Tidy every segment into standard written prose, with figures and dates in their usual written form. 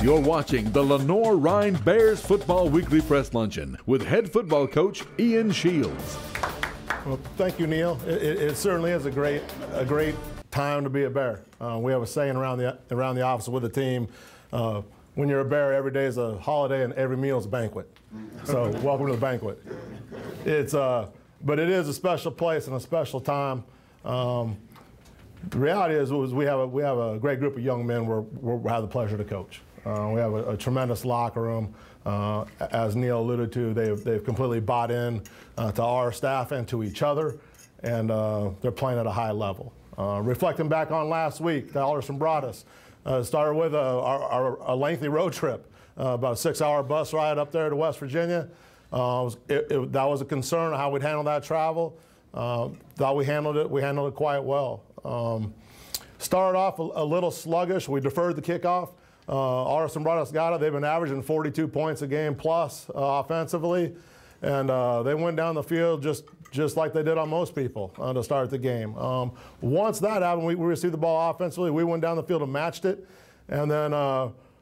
You're watching the Lenoir-Rhyne Bears Football Weekly Press Luncheon with head football coach Ian Shields. Well, thank you, Neil. It certainly is a great time to be a Bear. We have a saying around the office with the team. When you're a Bear, every day is a holiday and every meal is a banquet. So welcome to the banquet. But it is a special place and a special time. The reality is we have a great group of young men we have the pleasure to coach. We have a tremendous locker room. As Neil alluded to, they've completely bought in to our staff and to each other, and they're playing at a high level. Reflecting back on last week, the Alderson Broaddus started with a lengthy road trip, about a 6-hour bus ride up there to West Virginia. That was a concern of how we'd handle that travel. Thought we handled it quite well. Started off a little sluggish. We deferred the kickoff. Alderson Broaddus got it. They've been averaging 42 points a game plus offensively, and they went down the field just like they did on most people to start the game. Once that happened, we received the ball offensively. We went down the field and matched it, and then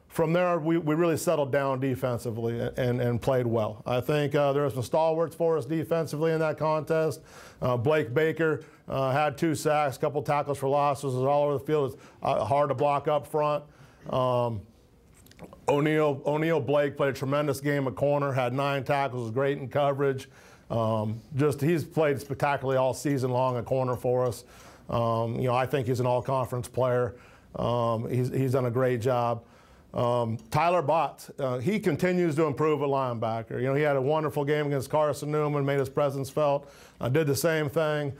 from there we really settled down defensively and played well. I think there were some stalwarts for us defensively in that contest. Blake Baker had 2 sacks, a couple tackles for losses, was all over the field. It's hard to block up front. O'Neal Blake played a tremendous game at corner, had 9 tackles, was great in coverage. He's played spectacularly all season long at corner for us. I think he's an all-conference player. He's done a great job. Tyler Bott, he continues to improve at linebacker. He had a wonderful game against Carson Newman, made his presence felt. Did the same thing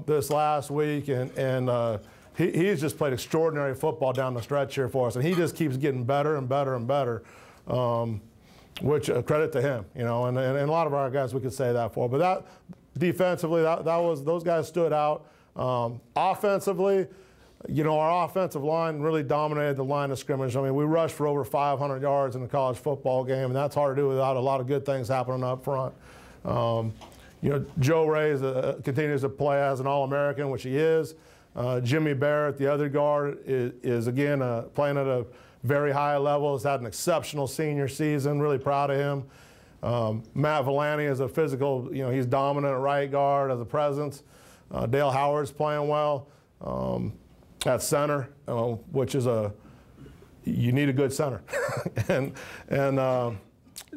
this last week, and he's just played extraordinary football down the stretch here for us, and he just keeps getting better and better and better, which credit to him, and a lot of our guys we could say that for. But that defensively, those guys stood out. Offensively, our offensive line really dominated the line of scrimmage. I mean, we rushed for over 500 yards in the college football game, and that's hard to do without a lot of good things happening up front. Joe Ray continues to play as an All-American, which he is. Jimmy Barrett, the other guard, is again playing at a very high level. He's had an exceptional senior season. Really proud of him. Matt Villani is a physical, he's dominant at right guard as a presence. Dale Howard's playing well at center, which is you need a good center. and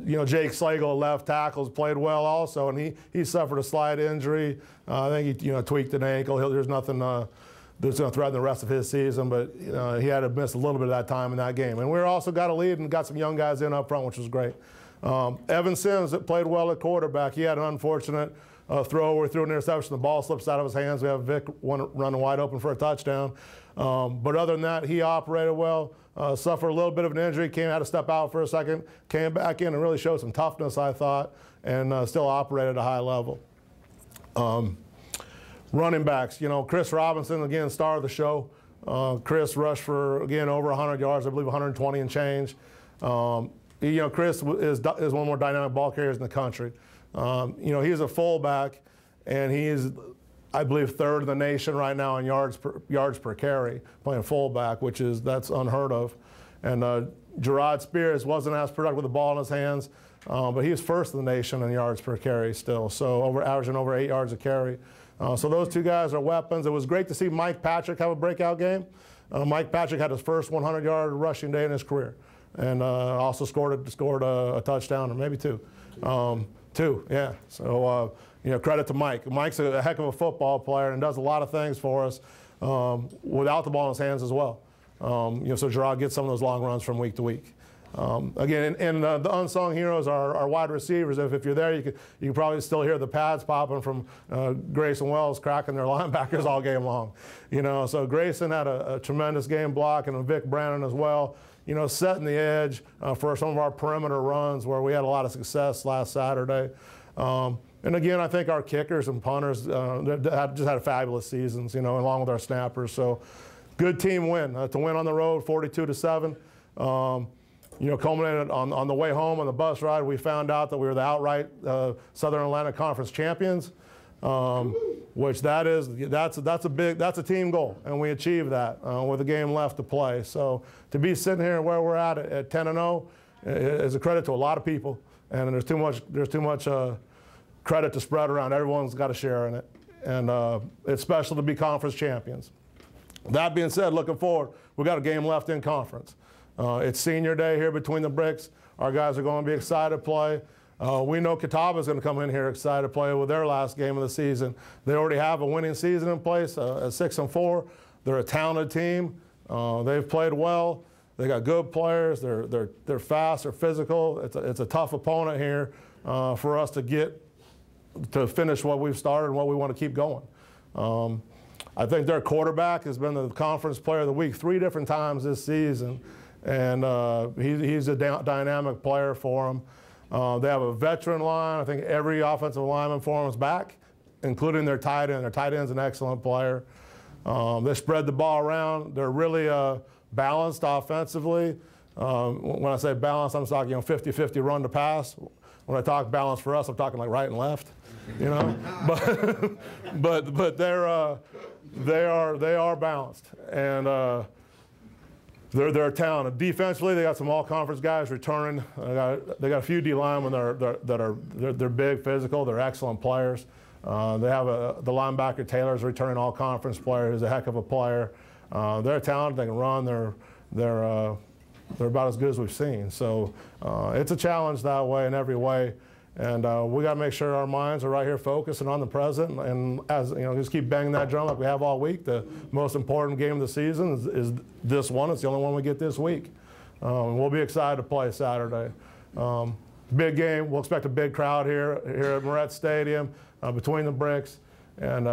Jake Slagle, left tackles, played well also, and he suffered a slight injury. I think he tweaked an ankle. There's nothing that's going to threaten the rest of his season, but he had to miss a little bit of that time in that game. And we also got a lead and got some young guys in up front, which was great. Evan Sims that played well at quarterback. He had an unfortunate throw where he threw an interception. The ball slips out of his hands. We have Vic running wide open for a touchdown. But other than that, he operated well. Suffered a little bit of an injury, had to step out for a second, came back in and really showed some toughness, I thought, and still operated at a high level. Running backs, Chris Robinson, again, star of the show. Chris rushed for, again, over 100 yards, I believe 120 and change. Chris is one of the more dynamic ball carriers in the country. He's a fullback, and he's, I believe, 3rd in the nation right now in yards per carry, playing fullback, that's unheard of. And Gerard Spears wasn't as productive with the ball in his hands, but he was 1st in the nation in yards per carry still, so averaging over 8 yards a carry. So those 2 guys are weapons. It was great to see Mike Patrick have a breakout game. Mike Patrick had his first 100-yard rushing day in his career, and also scored a touchdown, or maybe 2. 2, yeah. So, credit to Mike. Mike's a heck of a football player and does a lot of things for us without the ball in his hands as well. So Gerard gets some of those long runs from week to week. Again, and the unsung heroes are wide receivers. If you're there, you can probably still hear the pads popping from Grayson Wells cracking their linebackers all game long. So Grayson had a tremendous game block, and Vic Brannon as well. Setting the edge for some of our perimeter runs where we had a lot of success last Saturday. And again, I think our kickers and punters just had fabulous seasons, along with our snappers. So good team win. To win on the road, 42-7. Culminated on the way home on the bus ride, we found out that we were the outright Southern Atlantic Conference champions. which that's a team goal, and we achieved that with a game left to play. So to be sitting here where we're at 10-0 is a credit to a lot of people, and there's too much credit to spread around. Everyone's got a share in it, and it's special to be conference champions. That being said, looking forward, we got a game left in conference. It's senior day here between the bricks. Our guys are going to be excited to play. We know Catawba is going to come in here excited to play with their last game of the season. They already have a winning season in place at 6-4. They're a talented team. They've played well. They got good players. They're fast. They're physical. It's a tough opponent here for us to finish what we've started and what we want to keep going. I think their quarterback has been the conference player of the week 3 different times this season, and he's a dynamic player for them. They have a veteran line. I think every offensive lineman for them is back, including their tight end. Their tight end's an excellent player. They spread the ball around. They're really balanced offensively. When I say balanced, I'm talking 50-50 run to pass. When I talk balance for us, I'm talking like right and left, you know. but they are balanced, and they're talented. Defensively, they got some all-conference guys returning. They got a few D linemen they're big, physical. They're excellent players. They have the linebacker Taylor's a returning all-conference player. Who's a heck of a player. They're talented. They can run. They're about as good as we've seen. So it's a challenge that way in every way. And we got to make sure our minds are right here focusing on the present, and as you know, just keep banging that drum like we have all week. The most important game of the season is this one. It's the only one we get this week. We'll be excited to play Saturday. Big game. We'll expect a big crowd here at Moretz Stadium between the bricks, and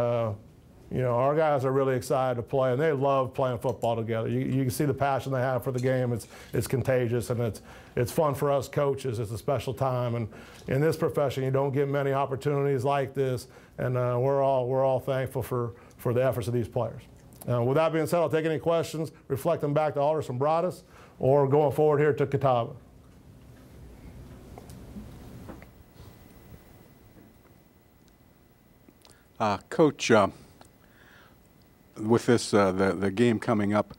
you know, our guys are really excited to play, and they love playing football together. You can see the passion they have for the game. It's contagious, and it's fun for us coaches. It's a special time, and in this profession, you don't get many opportunities like this, and we're all thankful for the efforts of these players. With that being said, I'll take any questions, reflect them back to Alderson Broaddus, or going forward here to Catawba. Coach, with this the game coming up,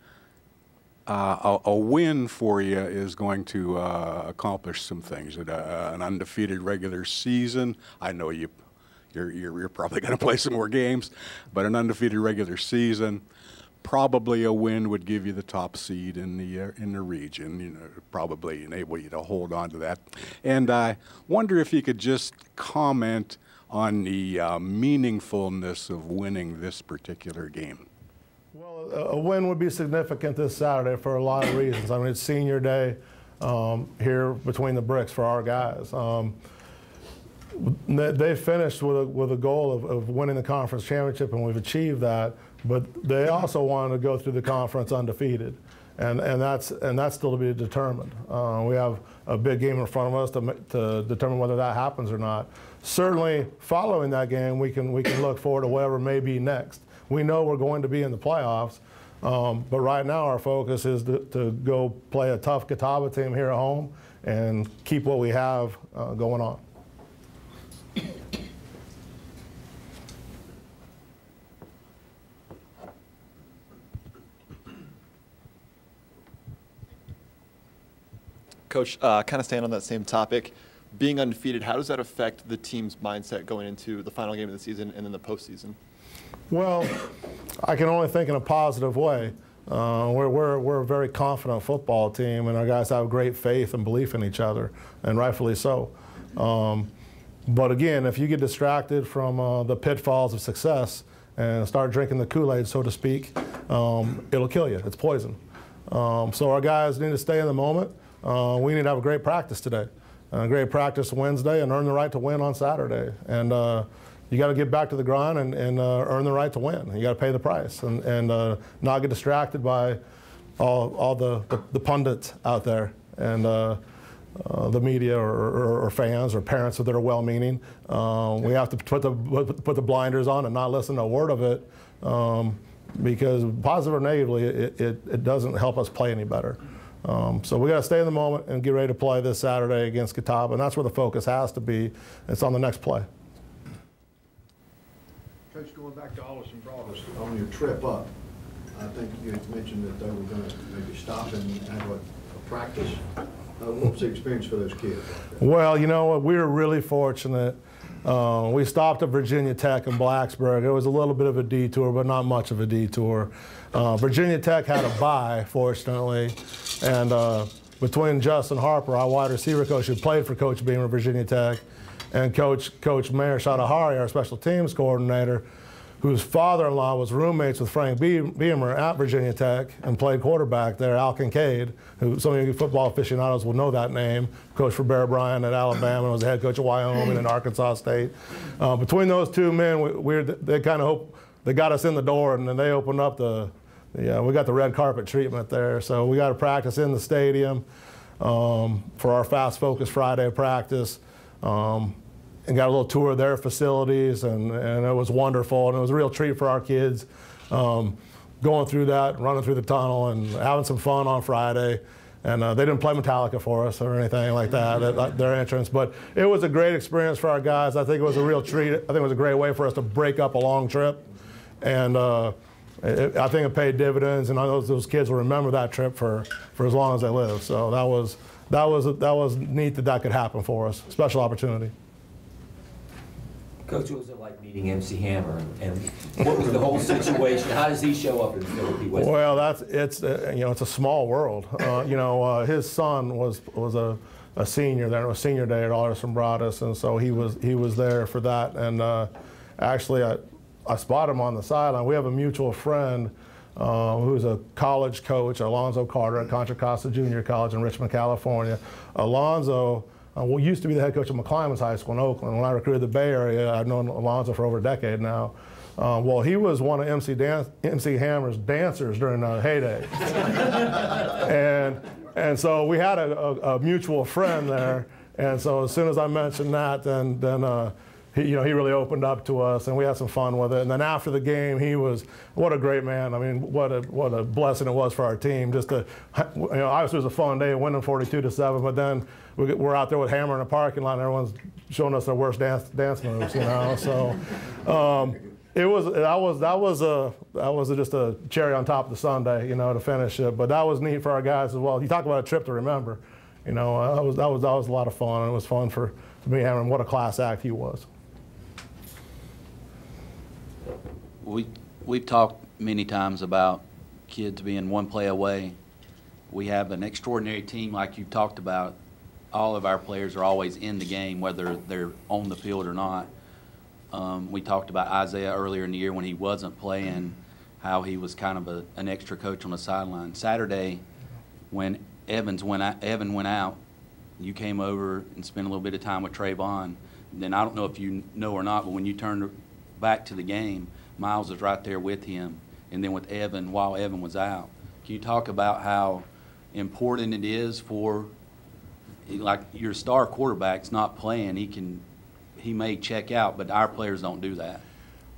a win for you is going to accomplish some things. An undefeated regular season. I know you're probably going to play some more games, but an undefeated regular season, probably a win would give you the top seed in the region. You know, probably enable you to hold on to that. And I wonder if you could just comment on the meaningfulness of winning this particular game. Well, a win would be significant this Saturday for a lot of reasons. I mean, it's senior day here between the bricks for our guys. They finished with a goal of winning the conference championship, and we've achieved that. But they also wanted to go through the conference undefeated, and that's still to be determined. We have a big game in front of us to determine whether that happens or not. Certainly, following that game, we can look forward to whatever may be next. We know we're going to be in the playoffs, but right now our focus is to go play a tough Catawba team here at home and keep what we have going on. Coach, kind of staying on that same topic, being undefeated, how does that affect the team's mindset going into the final game of the season and then the postseason? Well, I can only think in a positive way. We're a very confident football team, and our guys have great faith and belief in each other, and rightfully so. But again, if you get distracted from the pitfalls of success and start drinking the Kool-Aid, so to speak, it'll kill you. It's poison. So our guys need to stay in the moment. We need to have a great practice today. Great practice Wednesday and earn the right to win on Saturday. And you got to get back to the grind and earn the right to win. You got to pay the price and not get distracted by all the pundits out there and the media or fans or parents that are well-meaning. We have to put the blinders on and not listen to a word of it because positive or negatively, it doesn't help us play any better. So we got to stay in the moment and get ready to play this Saturday against Catawba, and that's where the focus has to be. It's on the next play. Coach, going back to Alderson Broaddus, on your trip up, I think you had mentioned that they were going to maybe stop and have a practice. What was the experience for those kids? Well, you know what, we were really fortunate. We stopped at Virginia Tech in Blacksburg. It was a little bit of a detour, but not much of a detour. Virginia Tech had a bye, fortunately, and between Justin Harper, our wide receiver coach who played for Coach Beamer at Virginia Tech, and Coach Mayor Shadahari, our special teams coordinator, whose father-in-law was roommates with Frank Beamer at Virginia Tech and played quarterback there, Al Kincaid, who some of you football aficionados will know that name, coached for Bear Bryant at Alabama, was the head coach of Wyoming and Arkansas State. Between those two men, they kind of they got us in the door, and then they opened up we got the red carpet treatment there. So we got to practice in the stadium for our Fast Focus Friday practice. And got a little tour of their facilities, and it was wonderful, and it was a real treat for our kids going through that, running through the tunnel, and having some fun on Friday. And they didn't play Metallica for us or anything like that, their entrance, but it was a great experience for our guys. I think it was a real treat. I think it was a great way for us to break up a long trip, and I think it paid dividends, and I know those kids will remember that trip for as long as they live. So that was neat that could happen for us. Special opportunity. Coach, what was it like meeting MC Hammer, and what was the whole situation? How does he show up in Philly? Well, it's a small world. His son was a senior there. It was senior day at Alderson Broaddus, and so he was there for that. And actually, I spotted him on the sideline. We have a mutual friend who's a college coach, Alonzo Carter at Contra Costa Junior College in Richmond, California. Alonzo used to be the head coach of McClymonds High School in Oakland. When I recruited the Bay Area, I've known Alonzo for over a decade now. Well, he was one of MC Hammer's dancers during the heyday. and so we had a mutual friend there. And so as soon as I mentioned that, then he really opened up to us, and we had some fun with it. And then after the game, what a great man. I mean, what a blessing it was for our team. Obviously it was a fun day, winning 42-7, but then we're out there with Hammer in the parking lot, and everyone's showing us their worst dance moves, So that was just a cherry on top of the sundae, to finish it. But that was neat for our guys as well. You talk about a trip to remember. That was a lot of fun, and it was fun for me, Hammer, and what a class act he was. We've talked many times about kids being one play away. We have an extraordinary team like you talked about. All of our players are always in the game, whether they're on the field or not. We talked about Isaiah earlier in the year when he wasn't playing, how he was kind of an extra coach on the sideline. Saturday, when Evan went out, you came over and spent a little bit of time with Trayvon. Then I don't know if you know or not, but when you turned back to the game, Miles was right there with him, and then with Evan while Evan was out. Can you talk about how important it is for, like, your star quarterback's not playing, he may check out, but our players don't do that?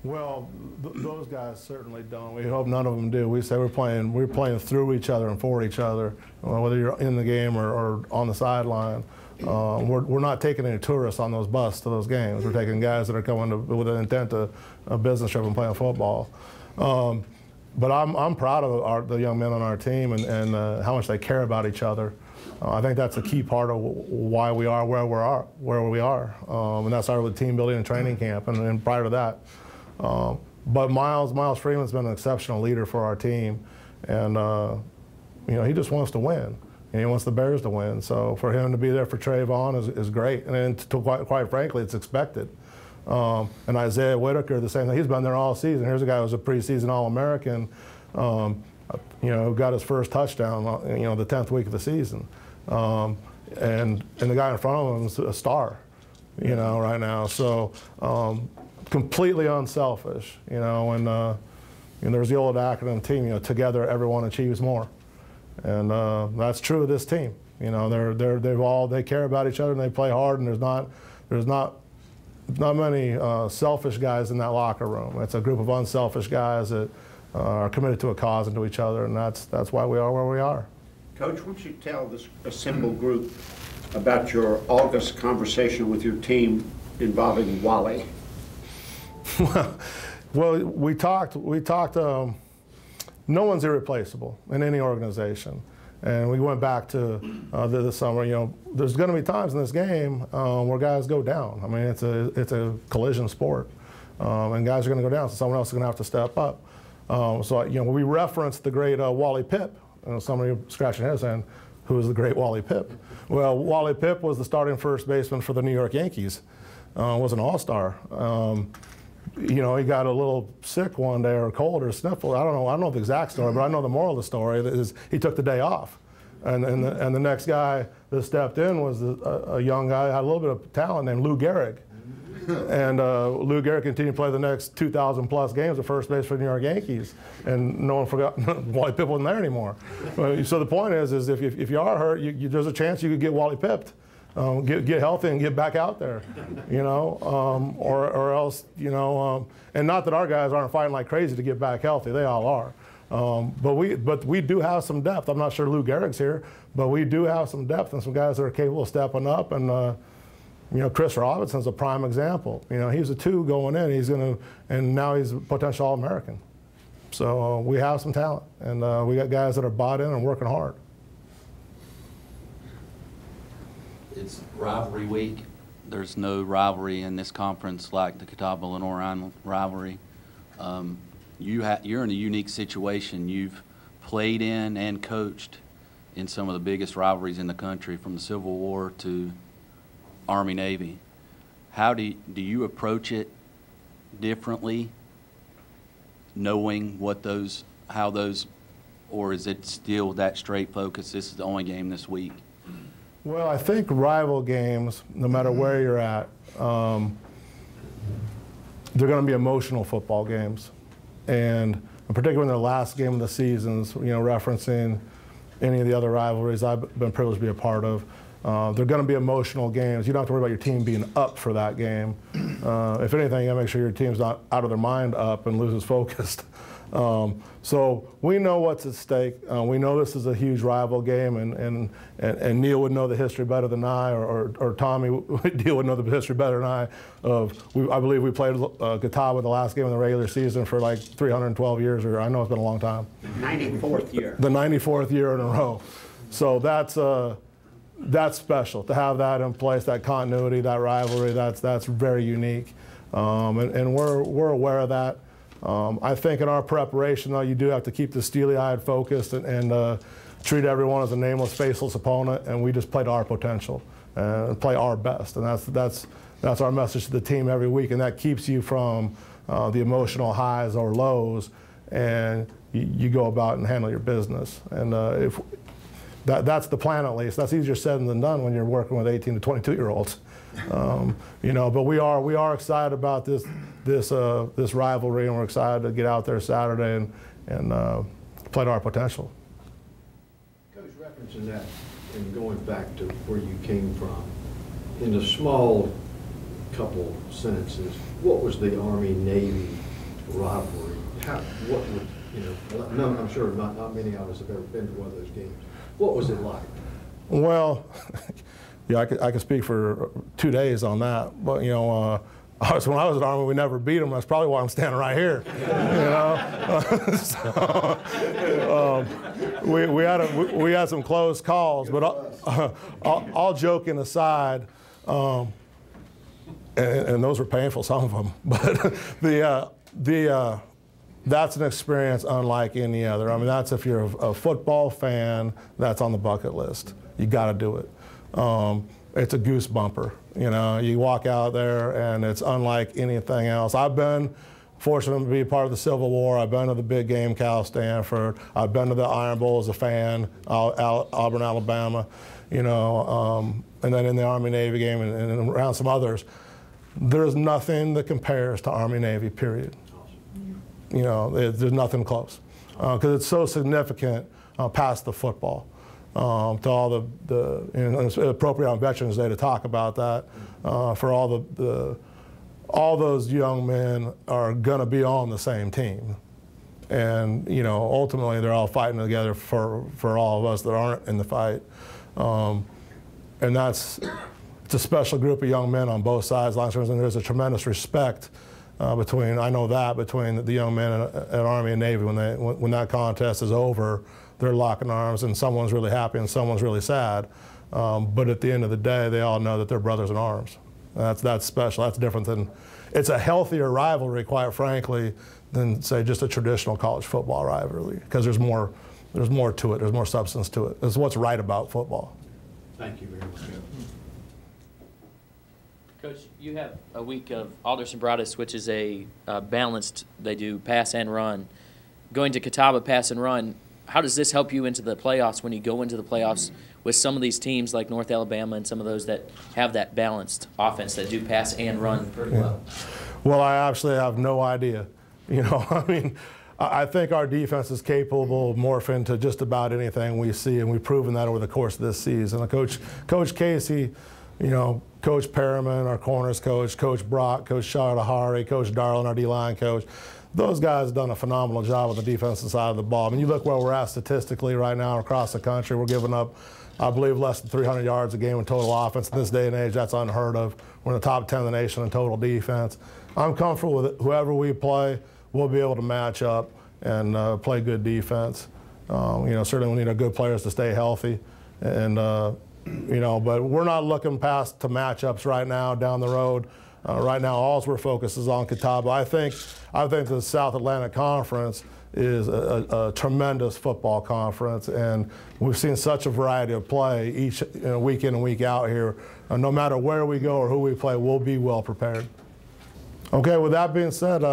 Well, those guys certainly don't. We hope none of them do. We say we're playing through each other and for each other, whether you're in the game or on the sideline. We're not taking any tourists on those buses to those games. We're taking guys that are coming with an intent to a business trip and playing football. But I'm proud of the young men on our team and how much they care about each other. I think that's a key part of why we are where we are. And that started with team building and training camp, and prior to that. But Miles Freeman's been an exceptional leader for our team, and he just wants to win. And he wants the Bears to win. So for him to be there for Trayvon is great. And quite frankly, it's expected. And Isaiah Whitaker, the same thing. He's been there all season. Here's a guy who was a preseason All-American, got his first touchdown, the 10th week of the season. And the guy in front of him is a star, right now. So completely unselfish, and there's the old acronym team, together everyone achieves more. And that's true of this team. They care about each other and they play hard, and there's not many selfish guys in that locker room. It's a group of unselfish guys that are committed to a cause and to each other, and that's why we are where we are. Coach, why don't you tell this assembled group about your August conversation with your team involving Wally? Well, Well, we talked. No one's irreplaceable in any organization, and we went back to this summer. You know, there's going to be times in this game where guys go down. I mean, it's a collision sport, and guys are going to go down. So someone else is going to have to step up. So you know, we referenced the great Wally Pipp. Somebody scratching his head, who is the great Wally Pipp? Well, Wally Pipp was the starting first baseman for the New York Yankees. Was an all-star. You know, he got a little sick one day, or cold, or sniffle. I don't know the exact story, but I know the moral of the story is he took the day off, and the next guy that stepped in was a young guy, had a little bit of talent, named Lou Gehrig, and Lou Gehrig continued to play the next 2,000 plus games at first base for the New York Yankees, and no one forgot Wally Pipp wasn't there anymore. So the point is if you are hurt, there's a chance you could get Wally Pipped. Get healthy and get back out there, you know, or else, you know, and not that our guys aren't fighting like crazy to get back healthy. They all are. But we do have some depth. I'm not sure Lou Gehrig's here, but we do have some depth and some guys that are capable of stepping up. And you know, Chris Robinson's a prime example. You know, he's a 2 going in. And now he's a potential All-American. So we have some talent, and we got guys that are bought in and working hard. It's rivalry week. There's no rivalry in this conference like the Catawba Lenoir-Rhyne rivalry. You're in a unique situation. You've played in and coached in some of the biggest rivalries in the country, from the Civil War to Army-Navy. How do you approach it differently, knowing how those, or is it still that straight focus? This is the only game this week. Well, I think rival games, no matter where you're at, they're going to be emotional football games. And particularly in the last game of the seasons, you know, referencing any of the other rivalries I've been privileged to be a part of, they're going to be emotional games. You don't have to worry about your team being up for that game. If anything, you got to make sure your team's not out of their mind up and loses focused. So we know what's at stake. We know this is a huge rival game, and Neil would know the history better than I, or Tommy Neil would know the history better than I. I believe we played Catawba the last game of the regular season for like 312 years, or I know it's been a long time. 94th year. The 94th year in a row. So that's special to have that in place, that continuity, that rivalry. That's very unique, and we're aware of that. I think in our preparation, though, you do have to keep the steely-eyed focused and treat everyone as a nameless, faceless opponent, and we just play to our potential and play our best. And that's our message to the team every week, and that keeps you from the emotional highs or lows, and you go about and handle your business. And that's the plan, at least. That's easier said than done when you're working with 18 to 22-year-olds. You know, but we are excited about this rivalry, and we're excited to get out there Saturday and play to our potential. Coach, referencing that and going back to where you came from, in a small couple sentences, what was the Army-Navy rivalry? What would, you know, no, I'm sure not many of us have ever been to one of those games. What was it like? Well, yeah, I could speak for 2 days on that, but you know, when I was at Army, we never beat them. That's probably why I'm standing right here. You know, we had some close calls, but all joking aside, and those were painful, some of them. But that's an experience unlike any other. I mean, that's if you're a football fan, that's on the bucket list. You got to do it. It's a goose bumper. You know, you walk out there and it's unlike anything else. I've been fortunate to be a part of the Civil War. I've been to the big game, Cal Stanford. I've been to the Iron Bowl as a fan, Auburn, Alabama. You know, and then in the Army-Navy game and around some others. There's nothing that compares to Army-Navy, period. You know, there's nothing close because it's so significant past the football. To all the you know, it's appropriate on Veterans Day to talk about that. For all those young men are going to be on the same team, and you know, ultimately they're all fighting together for all of us that aren't in the fight. And it's a special group of young men on both sides. And there's a tremendous respect I know that between the young men at Army and Navy, when that contest is over, they're locking arms, and someone's really happy and someone's really sad. But at the end of the day, they all know that they're brothers in arms. That's special. That's different than, it's a healthier rivalry, quite frankly, than say just a traditional college football rivalry, because there's more to it. There's more substance to it. It's what's right about football. Thank you very much. Coach, you have a week of Alderson Broaddus, which is a balanced, they do pass and run. Going to Catawba, pass and run, how does this help you into the playoffs when you go into the playoffs with some of these teams like North Alabama and some of those that have that balanced offense that do pass and run pretty well? Well, I actually have no idea. You know, I mean, I think our defense is capable of morphing to just about anything we see, and we've proven that over the course of this season. Coach Casey, you know, Coach Perriman, our corners coach, Coach Brock, Coach Shardahari, Coach Darlin, our D-line coach, those guys have done a phenomenal job on the defensive side of the ball. I mean, you look where we're at statistically right now across the country. We're giving up, I believe, less than 300 yards a game in total offense. In this day and age, that's unheard of. We're in the top 10 of the nation in total defense. I'm comfortable with it. Whoever we play, we'll be able to match up and play good defense. You know, certainly we need our good players to stay healthy. And, you know, but we're not looking past to matchups right now down the road. Right now, all we're focused is on Catawba. I think the South Atlantic Conference is a tremendous football conference, and we've seen such a variety of play each week in and week out here. No matter where we go or who we play, we'll be well prepared. Okay, with that being said,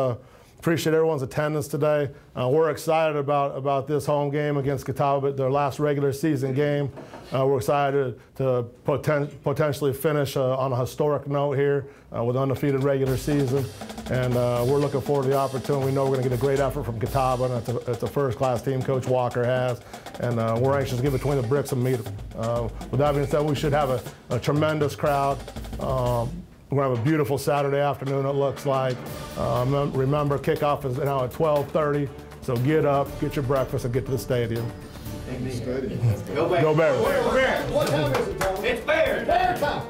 appreciate everyone's attendance today. We're excited about this home game against Catawba, their last regular season game. We're excited to potentially finish on a historic note here with undefeated regular season. And we're looking forward to the opportunity. We know we're going to get a great effort from Catawba, and it's a first-class team Coach Walker has. And we're anxious to get between the bricks and meet them. With that being said, we should have a tremendous crowd. We're going to have a beautiful Saturday afternoon, it looks like. Remember, kickoff is now at 12:30, so get up, get your breakfast, and get to the stadium. Amen. Go Bears. Go Bears. What time is it, Tom? It's Bears. Bear time.